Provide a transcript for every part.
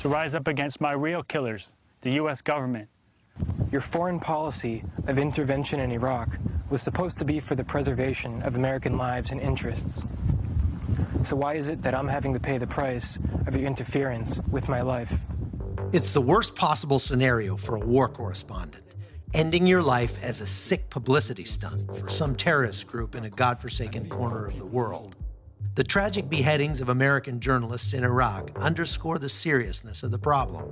to rise up against my real killers, the U.S. government. Your foreign policy of intervention in Iraq was supposed to be for the preservation of American lives and interests. So why is it that I'm having to pay the price of your interference with my life? It's the worst possible scenario for a war correspondent, ending your life as a sick publicity stunt for some terrorist group in a godforsaken corner of the world. The tragic beheadings of American journalists in Iraq underscore the seriousness of the problem.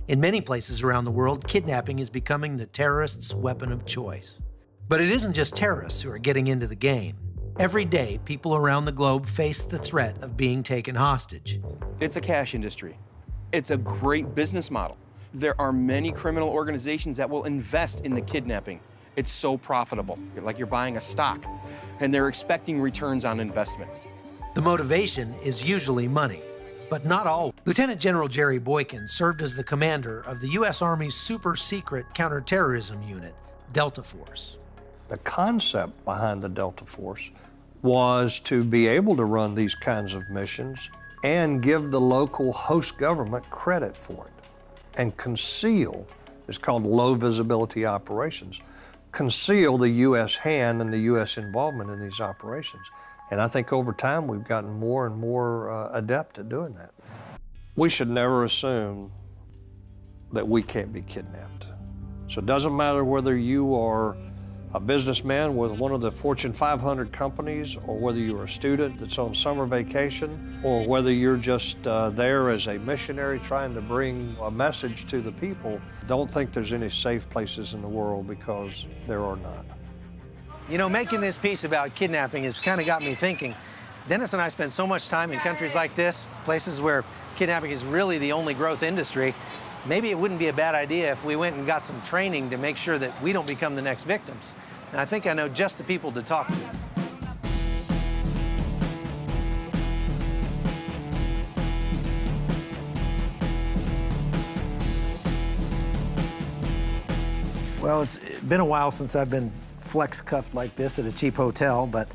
In many places around the world, kidnapping is becoming the terrorists' weapon of choice. But it isn't just terrorists who are getting into the game. Every day, people around the globe face the threat of being taken hostage. It's a cash industry. It's a great business model. There are many criminal organizations that will invest in the kidnapping. It's so profitable, like you're buying a stock, and they're expecting returns on investment. The motivation is usually money, but not all. Lieutenant General Jerry Boykin served as the commander of the U.S. Army's super-secret counterterrorism unit, Delta Force. The concept behind the Delta Force was to be able to run these kinds of missions and give the local host government credit for it and conceal, it's called low visibility operations, conceal the U.S. hand and the U.S. involvement in these operations. And I think over time we've gotten more and more adept at doing that. We should never assume that we can't be kidnapped. So it doesn't matter whether you are a businessman with one of the Fortune 500 companies, or whether you're a student that's on summer vacation, or whether you're just there as a missionary trying to bring a message to the people. Don't think there's any safe places in the world, because there are not. You know, making this piece about kidnapping has kind of got me thinking. Dennis and I spend so much time in countries like this, places where kidnapping is really the only growth industry. Maybe it wouldn't be a bad idea if we went and got some training to make sure that we don't become the next victims. And I think I know just the people to talk to. Well, it's been a while since I've been flex cuffed like this at a cheap hotel, but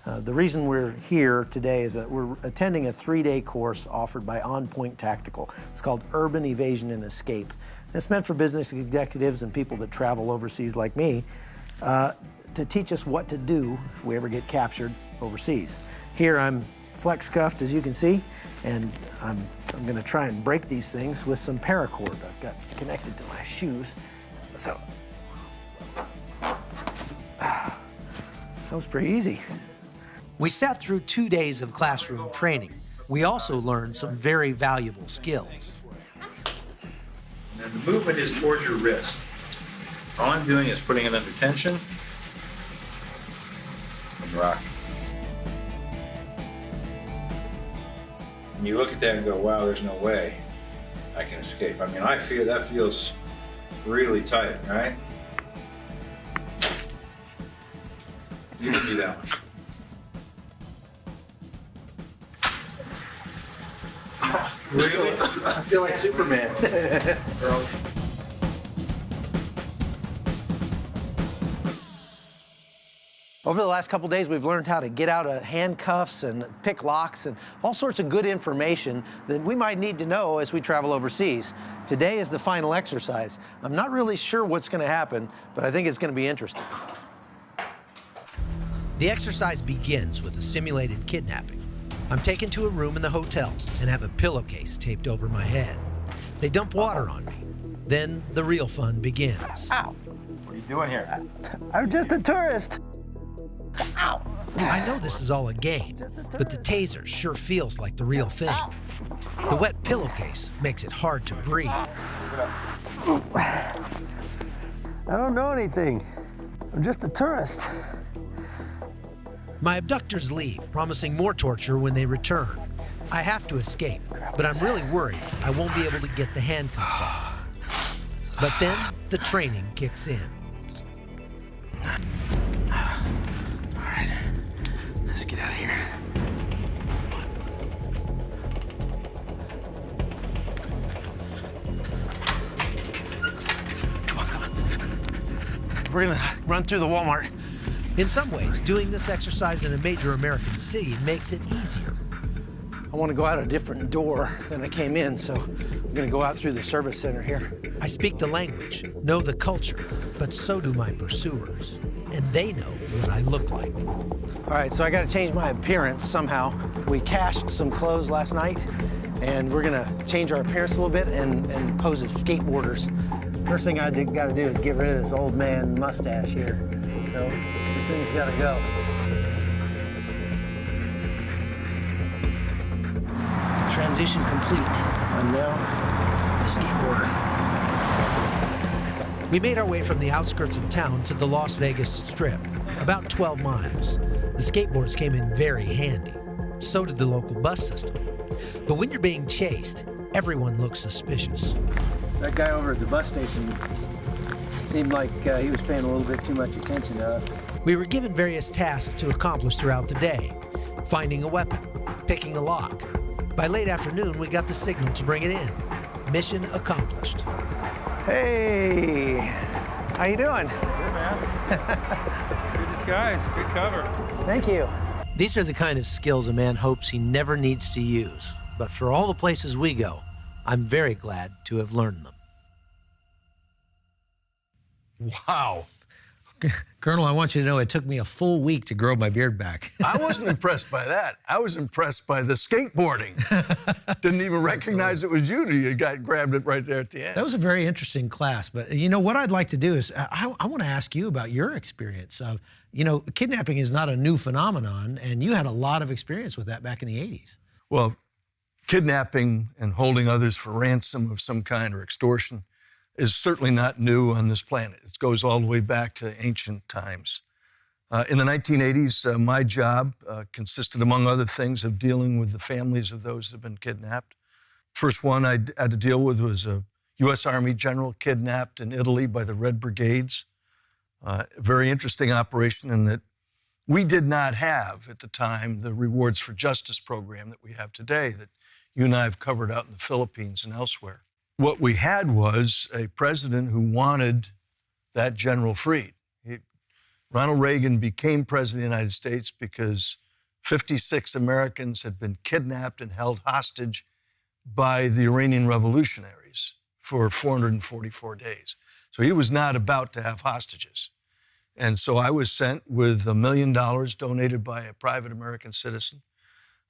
the reason we're here today is that we're attending a 3-day course offered by Onpo Tactical. It's called Urban Evasion and Escape. And it's meant for business executives and people that travel overseas like me to teach us what to do if we ever get captured overseas. Here I'm flex cuffed, as you can see, and I'm going to try and break these things with some paracord I've got connected to my shoes. So that was pretty easy. We sat through 2 days of classroom training. We also learned some very valuable skills. And the movement is towards your wrist. All I'm doing is putting it under tension and rocking. And you look at that and go, wow, there's no way I can escape. I mean, I feel that feels really tight, right? You can do that one. Really? I feel like Superman. Over the last couple days, we've learned how to get out of handcuffs and pick locks and all sorts of good information that we might need to know as we travel overseas. Today is the final exercise. I'm not really sure what's going to happen, but I think it's going to be interesting. The exercise begins with a simulated kidnapping. I'm taken to a room in the hotel and have a pillowcase taped over my head. They dump water on me. Then the real fun begins. Ow! What are you doing here? I'm just a tourist. Ow! I know this is all a game, but the taser sure feels like the real thing. The wet pillowcase makes it hard to breathe. I don't know anything. I'm just a tourist. My abductors leave, promising more torture when they return. I have to escape, but I'm really worried I won't be able to get the handcuffs off. But then the training kicks in. All right, let's get out of here. Come on. We're gonna run through the Walmart. In some ways, doing this exercise in a major American city makes it easier. I want to go out a different door than I came in, so I'm going to go out through the service center here. I speak the language, know the culture, but so do my pursuers. And they know what I look like. All right, so I got to change my appearance somehow. We cached some clothes last night, and we're going to change our appearance a little bit and pose as skateboarders. First thing I got to do is get rid of this old man mustache here. So this thing's got to go. Transition complete. I'm now a skateboarder. We made our way from the outskirts of town to the Las Vegas Strip, about 12 miles. The skateboards came in very handy. So did the local bus system. But when you're being chased, everyone looks suspicious. That guy over at the bus station seemed like he was paying a little bit too much attention to us. We were given various tasks to accomplish throughout the day. Finding a weapon, picking a lock. By late afternoon, we got the signal to bring it in. Mission accomplished. Hey, how you doing? Good, man. Good disguise, good cover. Thank you. These are the kind of skills a man hopes he never needs to use. But for all the places we go, I'm very glad to have learned them. Wow. Colonel, I want you to know it took me a full week to grow my beard back. I wasn't impressed by that. I was impressed by the skateboarding. Didn't even recognize it was you till you grabbed it right there at the end. That was a very interesting class. But, you know, what I'd like to do is I want to ask you about your experience. You know, kidnapping is not a new phenomenon, and you had a lot of experience with that back in the 80s. Well, kidnapping and holding others for ransom of some kind or extortion is certainly not new on this planet. It goes all the way back to ancient times. In the 1980s, my job consisted, among other things, of dealing with the families of those that have been kidnapped. First one I had to deal with was a U.S. Army general kidnapped in Italy by the Red Brigades. A very interesting operation in that we did not have, at the time, the Rewards for Justice program that we have today that you and I have covered out in the Philippines and elsewhere. What we had was a president who wanted that general freed. Ronald Reagan became president of the United States because 56 Americans had been kidnapped and held hostage by the Iranian revolutionaries for 444 days. So he was not about to have hostages. And so I was sent with $1 million donated by a private American citizen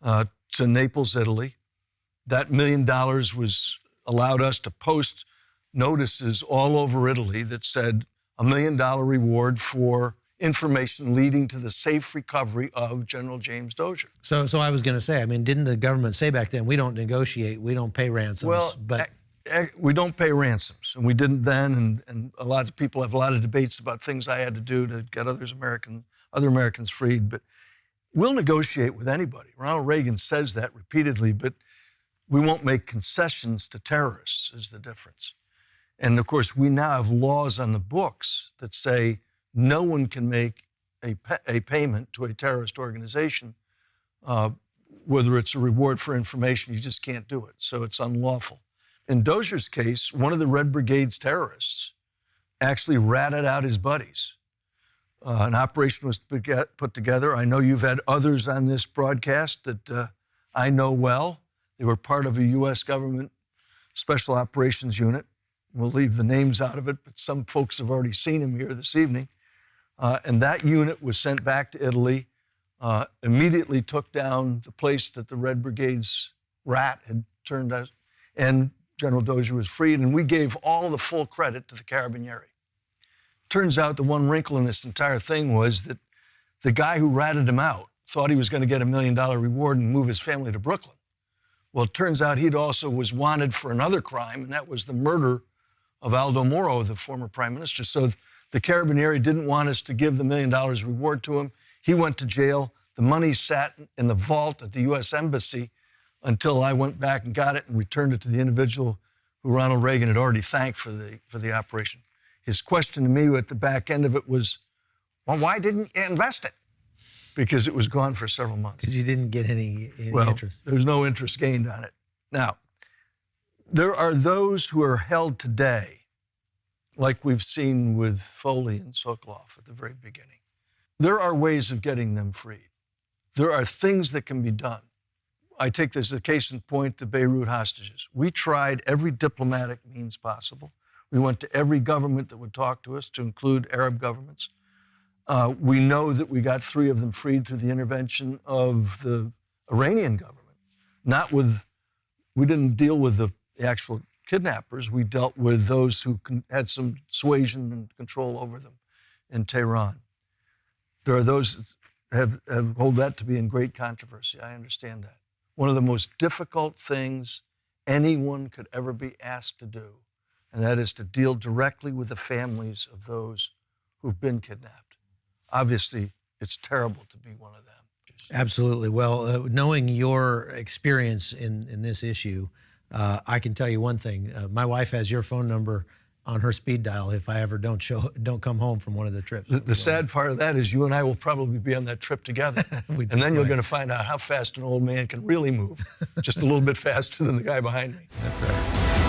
to Naples, Italy. That $1 million allowed us to post notices all over Italy that said $1 million reward for information leading to the safe recovery of General James Dozier. So I was going to say, I mean, didn't the government say back then, we don't negotiate, we don't pay ransoms? Well, but we don't pay ransoms, and we didn't then, and a lot of people have a lot of debates about things I had to do to get other Americans freed, but we'll negotiate with anybody. Ronald Reagan says that repeatedly, but we won't make concessions to terrorists is the difference. And of course, we now have laws on the books that say no one can make a payment to a terrorist organization, whether it's a reward for information, you just can't do it. So it's unlawful. In Dozier's case, one of the Red Brigade's terrorists actually ratted out his buddies. An operation was put together. I know you've had others on this broadcast that I know well. They were part of a U.S. government special operations unit. We'll leave the names out of it, but some folks have already seen them here this evening. And that unit was sent back to Italy, immediately took down the place that the Red Brigade's rat had turned out, and General Dozier was freed, and we gave all the full credit to the Carabinieri. Turns out the one wrinkle in this entire thing was that the guy who ratted him out thought he was going to get $1 million reward and move his family to Brooklyn. Well, it turns out he also was wanted for another crime, and that was the murder of Aldo Moro, the former prime minister. So the Carabinieri didn't want us to give the $1 million reward to him. He went to jail. The money sat in the vault at the U.S. Embassy until I went back and got it and returned it to the individual who Ronald Reagan had already thanked for the operation. His question to me at the back end of it was, well, why didn't you invest it? Because it was gone for several months. because you didn't get any interest. There's no interest gained on it. Now, there are those who are held today, like we've seen with Foley and Sokoloff at the very beginning. There are ways of getting them freed. There are things that can be done. I take this as a case in point, the Beirut hostages. We tried every diplomatic means possible. We went to every government that would talk to us, to include Arab governments. We know that we got 3 of them freed through the intervention of the Iranian government. We didn't deal with the actual kidnappers. We dealt with those who had some suasion and control over them in Tehran. There are those that hold that to be in great controversy. I understand that. One of the most difficult things anyone could ever be asked to do, and that is to deal directly with the families of those who've been kidnapped. Obviously, it's terrible to be one of them. Absolutely. Well, knowing your experience in this issue, I can tell you one thing. My wife has your phone number on her speed dial if I ever don't come home from one of the trips. The sad part of that is you and I will probably be on that trip together. And then you're going to find out how fast an old man can really move. Just a little bit faster than the guy behind me. That's right.